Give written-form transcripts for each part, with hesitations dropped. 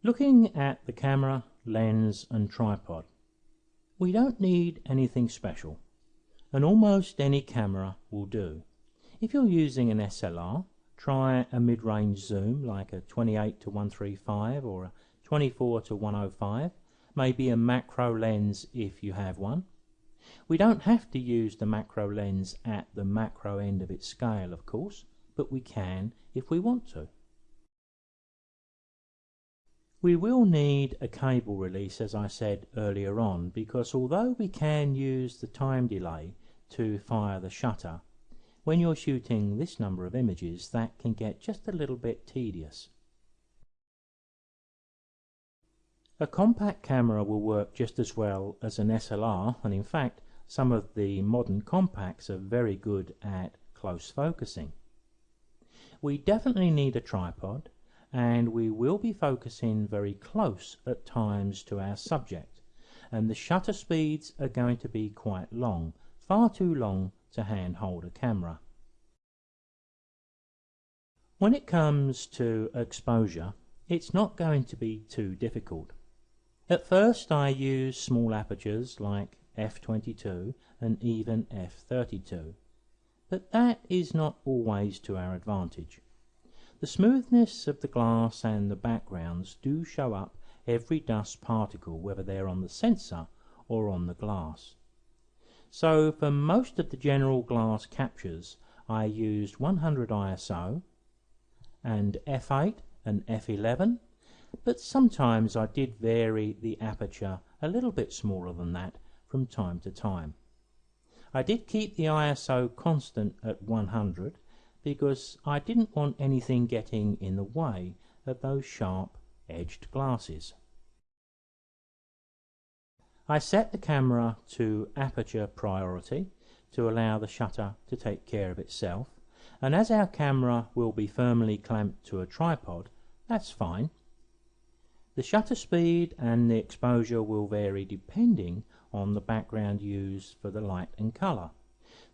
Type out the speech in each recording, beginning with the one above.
Looking at the camera, lens and tripod, we don't need anything special, and almost any camera will do. If you're using an SLR, try a mid-range zoom like a 28 to 135 or a 24 to 105, maybe a macro lens if you have one. We don't have to use the macro lens at the macro end of its scale, of course, but we can if we want to. We will need a cable release, as I said earlier on, because although we can use the time delay to fire the shutter, when you're shooting this number of images, that can get just a little bit tedious. A compact camera will work just as well as an SLR, and in fact some of the modern compacts are very good at close focusing. We definitely need a tripod, and we will be focusing very close at times to our subject, and the shutter speeds are going to be quite long, far too long to handhold a camera. When it comes to exposure, it's not going to be too difficult. At first I use small apertures like f22 and even f32, but that is not always to our advantage. The smoothness of the glass and the backgrounds do show up every dust particle, whether they're on the sensor or on the glass. So for most of the general glass captures I used 100 ISO and f8 and f11, but sometimes I did vary the aperture a little bit smaller than that from time to time. I did keep the ISO constant at 100 because I didn't want anything getting in the way of those sharp edged glasses. I set the camera to aperture priority to allow the shutter to take care of itself, and as our camera will be firmly clamped to a tripod, that's fine. The shutter speed and the exposure will vary depending on the background used for the light and colour.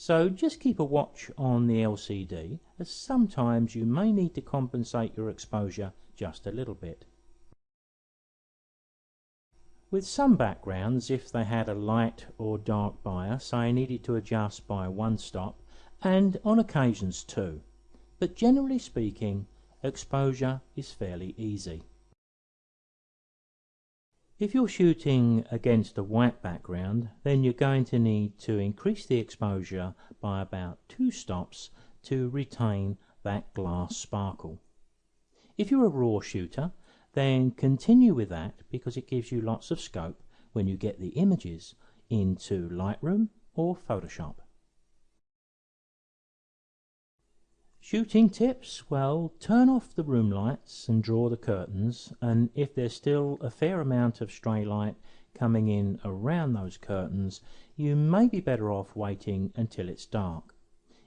So just keep a watch on the LCD, as sometimes you may need to compensate your exposure just a little bit. With some backgrounds, if they had a light or dark bias, I needed to adjust by 1 stop, and on occasions 2. But generally speaking, exposure is fairly easy. If you're shooting against a white background, then you're going to need to increase the exposure by about 2 stops to retain that glass sparkle. If you're a raw shooter, then continue with that because it gives you lots of scope when you get the images into Lightroom or Photoshop. Shooting tips, well, turn off the room lights and draw the curtains, and if there's still a fair amount of stray light coming in around those curtains, you may be better off waiting until it's dark.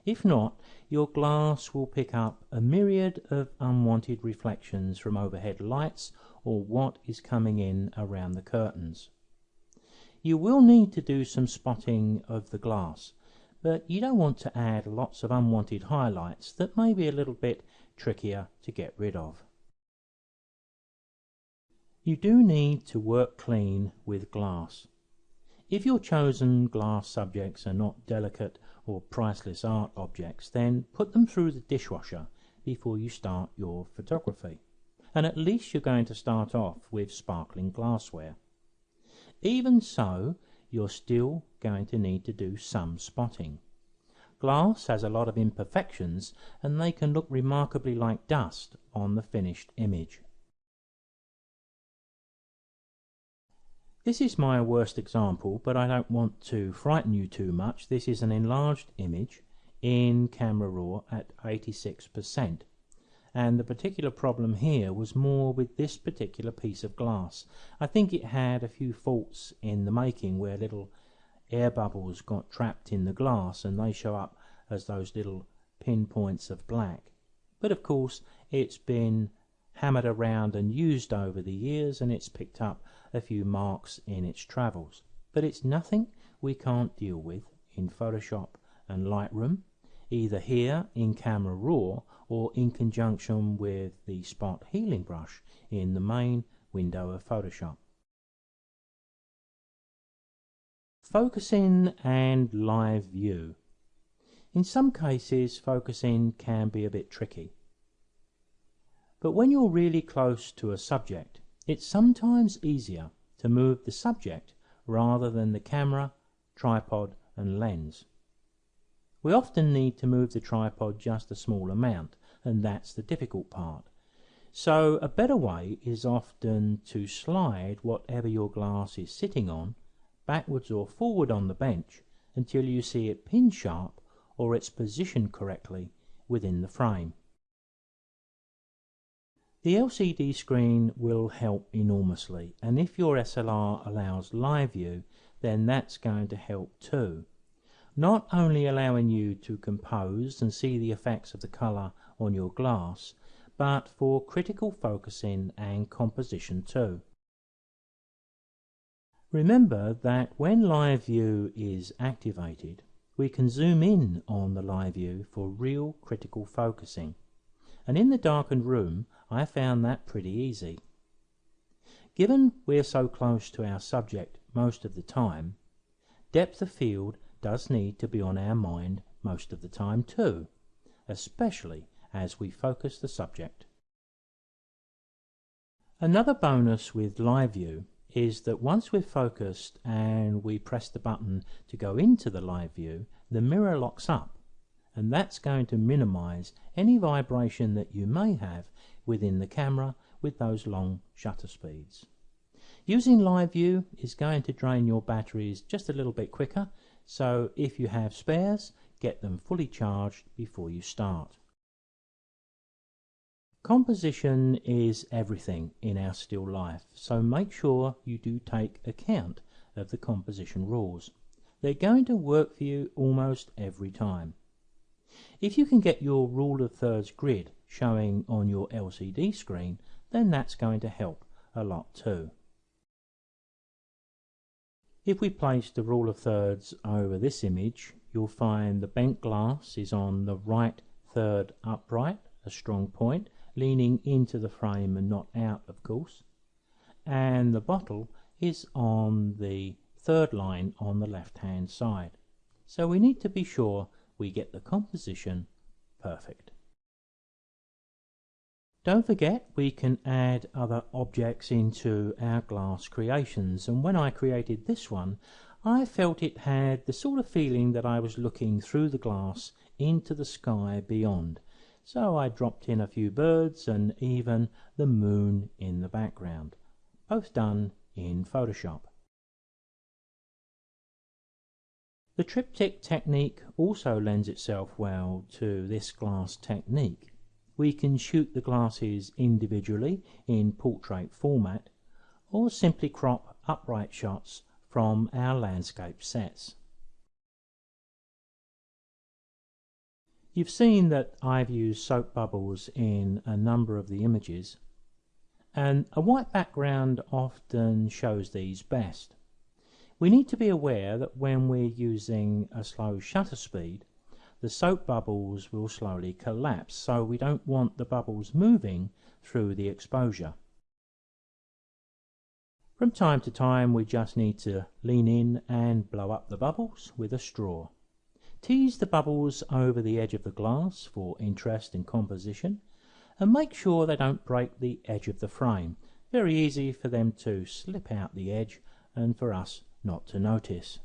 If not, your glass will pick up a myriad of unwanted reflections from overhead lights or what is coming in around the curtains. You will need to do some spotting of the glass, but you don't want to add lots of unwanted highlights that may be a little bit trickier to get rid of. You do need to work clean with glass. If your chosen glass subjects are not delicate or priceless art objects, then put them through the dishwasher before you start your photography, and at least you're going to start off with sparkling glassware. Even so, you're still going to need to do some spotting. Glass has a lot of imperfections, and they can look remarkably like dust on the finished image. This is my worst example, but I don't want to frighten you too much. This is an enlarged image in Camera Raw at 86%. And the particular problem here was more with this particular piece of glass. I think it had a few faults in the making where little air bubbles got trapped in the glass and they show up as those little pinpoints of black. But of course it's been hammered around and used over the years, and it's picked up a few marks in its travels. But it's nothing we can't deal with in Photoshop and Lightroom, either here in Camera Raw or in conjunction with the spot healing brush in the main window of Photoshop. Focusing and live view. In some cases, focusing can be a bit tricky. But when you're really close to a subject, it's sometimes easier to move the subject rather than the camera, tripod and lens. We often need to move the tripod just a small amount, and that's the difficult part. So a better way is often to slide whatever your glass is sitting on backwards or forward on the bench until you see it pin sharp or it's positioned correctly within the frame. The LCD screen will help enormously, and if your SLR allows live view, then that's going to help too. Not only allowing you to compose and see the effects of the colour on your glass, but for critical focusing and composition too. Remember that when live view is activated, we can zoom in on the live view for real critical focusing. And in the darkened room, I found that pretty easy. Given we're so close to our subject most of the time, depth of field does need to be on our mind most of the time too, especially as we focus the subject. Another bonus with live view is that once we're focused and we press the button to go into the live view, the mirror locks up, and that's going to minimize any vibration that you may have within the camera with those long shutter speeds. Using live view is going to drain your batteries just a little bit quicker, so if you have spares, get them fully charged before you start. Composition is everything in our still life, so make sure you do take account of the composition rules. They're going to work for you almost every time. If you can get your rule of thirds grid showing on your LCD screen, then that's going to help a lot too. If we place the rule of thirds over this image, you'll find the bent glass is on the right third upright, a strong point, leaning into the frame and not out, of course, and the bottle is on the third line on the left hand side. So we need to be sure we get the composition perfect. Don't forget, we can add other objects into our glass creations, and when I created this one, I felt it had the sort of feeling that I was looking through the glass into the sky beyond. So I dropped in a few birds and even the moon in the background, both done in Photoshop. The Triptych technique also lends itself well to this glass technique. We can shoot the glasses individually in portrait format, or simply crop upright shots from our landscape sets. You've seen that I've used soap bubbles in a number of the images, and a white background often shows these best. We need to be aware that when we're using a slow shutter speed, the soap bubbles will slowly collapse, so we don't want the bubbles moving through the exposure. From time to time, we just need to lean in and blow up the bubbles with a straw. Tease the bubbles over the edge of the glass for interest in composition, and make sure they don't break the edge of the frame. Very easy for them to slip out the edge and for us not to notice.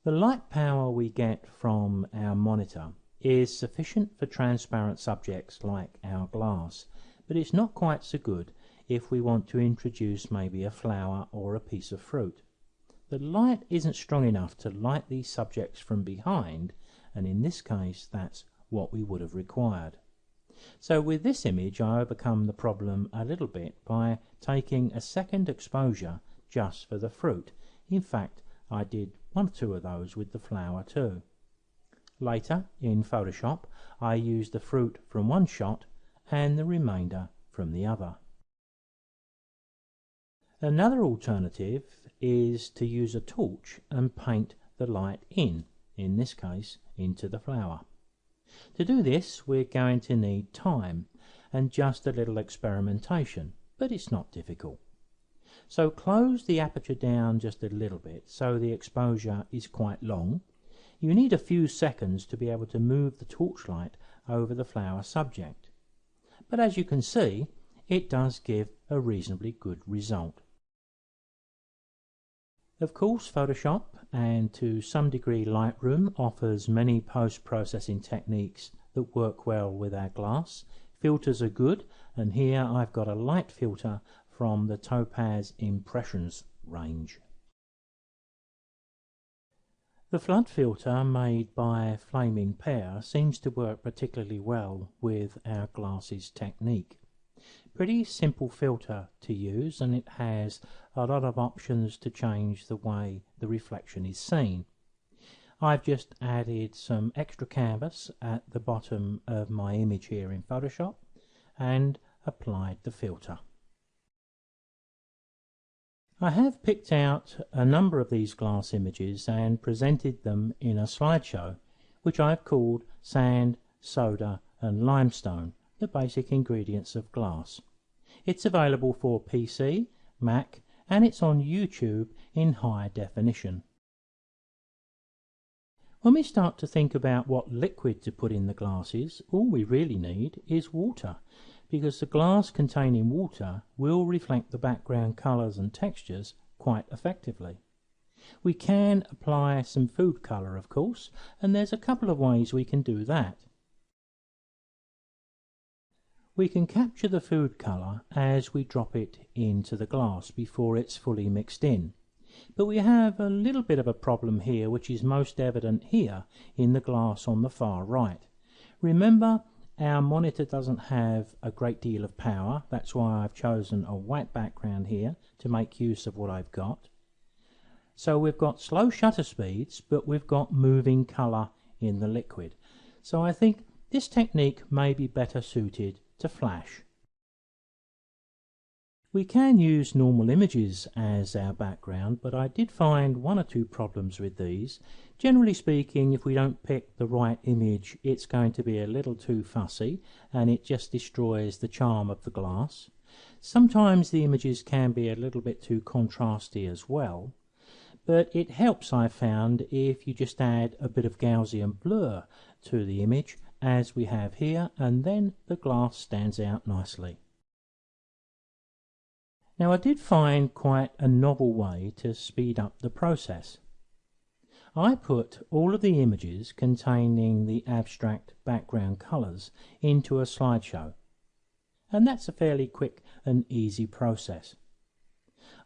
The light power we get from our monitor is sufficient for transparent subjects like our glass, but it's not quite so good if we want to introduce maybe a flower or a piece of fruit. The light isn't strong enough to light these subjects from behind, and in this case that's what we would have required. So with this image I overcome the problem a little bit by taking a second exposure just for the fruit. In fact, I did one or two of those with the flower too. Later, in Photoshop, I used the fruit from one shot and the remainder from the other. Another alternative is to use a torch and paint the light in this case into the flower. To do this, we're going to need time, and just a little experimentation, but it's not difficult. So close the aperture down just a little bit so the exposure is quite long. You need a few seconds to be able to move the torchlight over the flower subject. But as you can see, it does give a reasonably good result. Of course, Photoshop and to some degree Lightroom offers many post-processing techniques that work well with our glass. Filters are good, and here I've got a light filter from the Topaz Impressions range. The flood filter made by Flaming Pear seems to work particularly well with our glass's technique. Pretty simple filter to use, and it has a lot of options to change the way the reflection is seen. I've just added some extra canvas at the bottom of my image here in Photoshop and applied the filter. I have picked out a number of these glass images and presented them in a slideshow, which I've called Sand, Soda and Limestone, the basic ingredients of glass. It's available for PC, Mac, and it's on YouTube in high definition. When we start to think about what liquid to put in the glasses, all we really need is water, because the glass containing water will reflect the background colours and textures quite effectively. We can apply some food colour, of course, and there's a couple of ways we can do that. We can capture the food colour as we drop it into the glass before it's fully mixed in. But we have a little bit of a problem here, which is most evident here in the glass on the far right. Remember, our monitor doesn't have a great deal of power. That's why I've chosen a white background here to make use of what I've got. So we've got slow shutter speeds, but we've got moving colour in the liquid. So I think this technique may be better suited to flash. We can use normal images as our background, but I did find one or two problems with these. Generally speaking, if we don't pick the right image, it's going to be a little too fussy and it just destroys the charm of the glass. Sometimes the images can be a little bit too contrasty as well, but it helps, I've found, if you just add a bit of Gaussian blur to the image as we have here, and then the glass stands out nicely. Now I did find quite a novel way to speed up the process. I put all of the images containing the abstract background colours into a slideshow, and that's a fairly quick and easy process.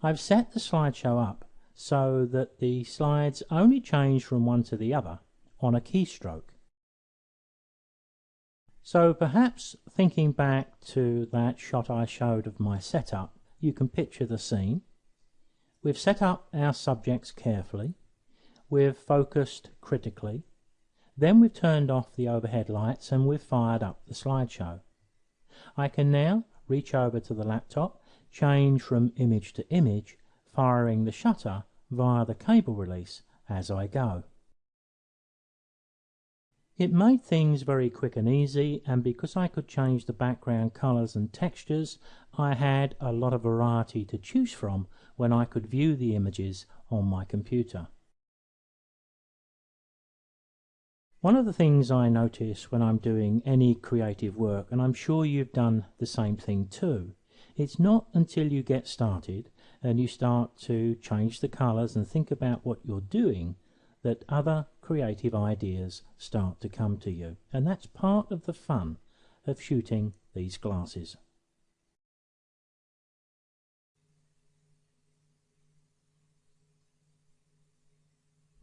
I've set the slideshow up so that the slides only change from one to the other on a keystroke. So perhaps thinking back to that shot I showed of my setup, you can picture the scene. We've set up our subjects carefully, we've focused critically, then we've turned off the overhead lights and we've fired up the slideshow. I can now reach over to the laptop, change from image to image, firing the shutter via the cable release as I go. It made things very quick and easy, and because I could change the background colours and textures, I had a lot of variety to choose from when I could view the images on my computer. One of the things I notice when I'm doing any creative work, and I'm sure you've done the same thing too, it's not until you get started and you start to change the colours and think about what you're doing that other creative ideas start to come to you. And that's part of the fun of shooting these glasses.